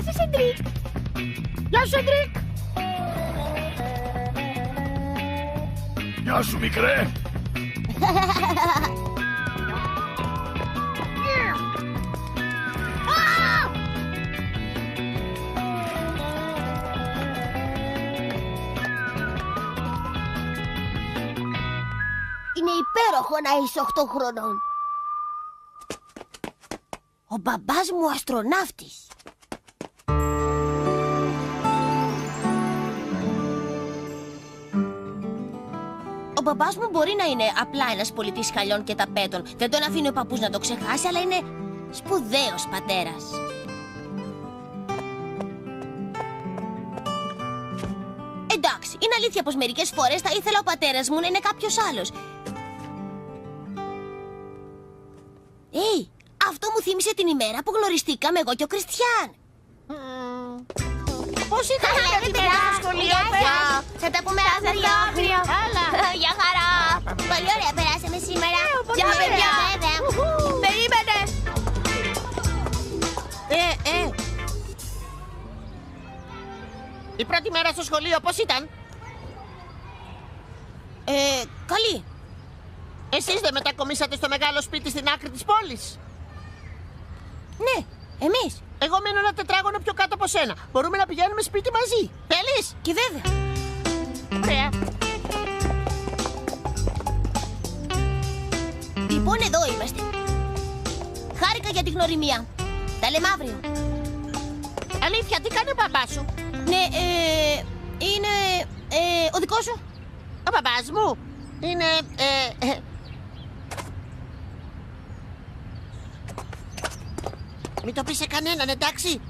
σου, Σεντρίκ. Γεια σου, Σεντρίκ. Γεια σου, μικρέ. Είναι υπέροχο να είσαι 8 χρονών. Ο μπαμπάς μου αστροναύτης. Ο μπαμπάς μου μπορεί να είναι απλά ένας πολιτής χαλιών και ταπέτων. Δεν τον αφήνει ο παππούς να το ξεχάσει, αλλά είναι σπουδαίος πατέρας. Εντάξει, είναι αλήθεια πως μερικές φορές θα ήθελα ο πατέρας μου να είναι κάποιος άλλος. Αυτό μου θύμισε την ημέρα που γνωριστήκαμε εγώ και ο Κριστιαν. Πώς ήταν η πρώτη μέρα στο σχολείο, Θα τα πούμε αύριο. Γεια χαρά. Πολύ ωραία περάσαμε σήμερα. Γεια παιδιά. Περίμενε. Η πρώτη μέρα στο σχολείο πώς ήταν? Καλή. Εσείς δεν μετακομίσατε στο μεγάλο σπίτι στην άκρη της πόλης? Ναι, εμείς. Εγώ μένω ένα τετράγωνο πιο κάτω από σένα. Μπορούμε να πηγαίνουμε σπίτι μαζί. Θέλεις? Και βέβαια. Ωραία. Λοιπόν, εδώ είμαστε. Χάρηκα για τη γνωριμία. Τα λέμε αύριο. Αλήθεια, τι κάνει ο μπαμπάς σου? Ναι, είναι ο δικός σου. Ο μπαμπάς μου είναι... Μην το πεις σε κανέναν, εντάξει?